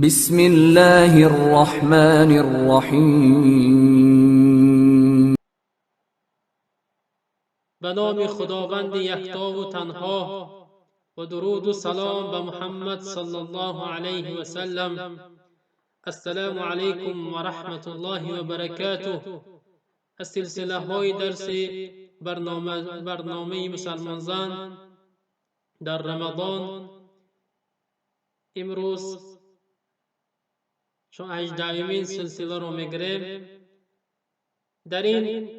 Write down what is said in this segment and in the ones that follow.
بسم الله الرحمن الرحیم. به نام خداوند یکتا و تنها، و درود و سلام به محمد صلی الله علیه و سلم. السلام علیکم و رحمت الله و برکاته. از سلسله های درس برنامه مسلمان زن در رمضان، امروز 18مین سلسله رو میگیریم. در این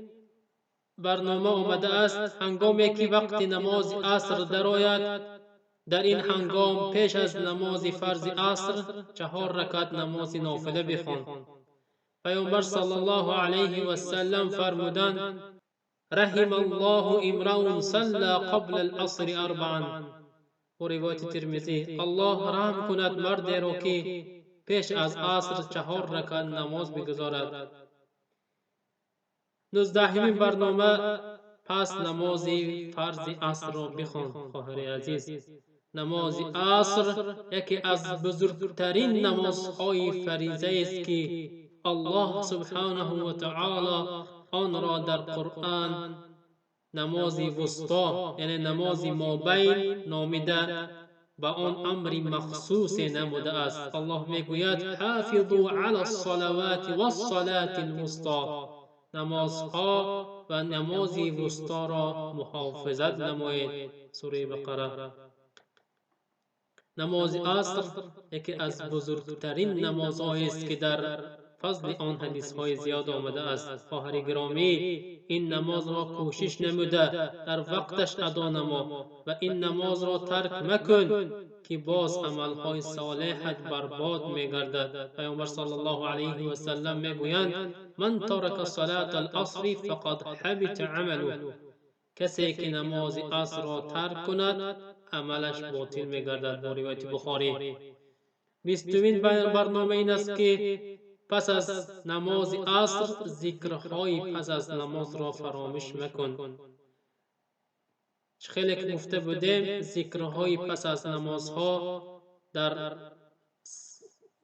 برنامه آمده است هنگامی که وقت نماز عصر درآید، در این هنگام پیش از نماز فرض عصر 4 رکعت نماز نافله بخوان. پیامبر صلی الله علیه و سلم فرمودند: رحم الله امرؤ صلى قبل العصر 4. و روایت ترمذی: الله رحم کند مردی را که پیش از عصر 4 رکعت نماز بگذارد. 19مین برنامه پس نماز فرض عصر را بخوان. خواهر عزیز، نماز عصر یکی از بزرگترین نمازهای فریضه است که الله سبحانه و تعالی آن را در قرآن نماز وسطا یعنی نماز مابین نامیده، با آن امری مخصوص نموده است. الله میگوید: حافظوا علی الصلوات والصلاة الوسطی. نمازها و نماز وسطا را محافظت نمایید. سوره بقره. نماز عصر یکی از بزرگترین نمازهایی است که در فضل آن حدیث‌های زیاد آمده است. خواهر گرامی، این نماز را کوشش نموده در وقتش ادا نما و این نماز را ترک مکن که باز عملهای صالحت برباد میگردد. پیامبر صلی الله علیه و سلم میگویند: من ترک صلاة العصر فقد حبط عمله. کسی که نماز عصر را ترک کند عملش باطل میگردد. با روایت بخاری. 20مین برنامه این است که پس از نماز عصر ذکرهای پس از نماز را فراموش مکن. خیلی که گفته بودیم ذکرهای پس از نمازها در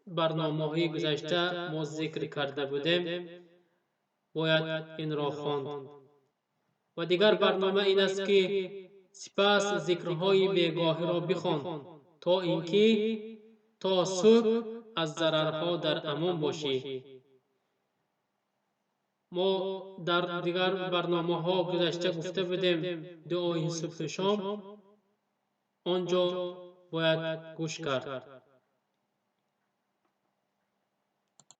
برنامه‌های گذشته ما ذکر کرده بودیم، باید این را خواند. و دیگر برنامه این است که سپس ذکرهای بیگاهی را بخوان تا اینکه تا صبح از ضررها در امان باشی. ما در دیگر برنامه ها گذشته گفته بودیم دعای صبح و شام آنجا باید گوش کرد.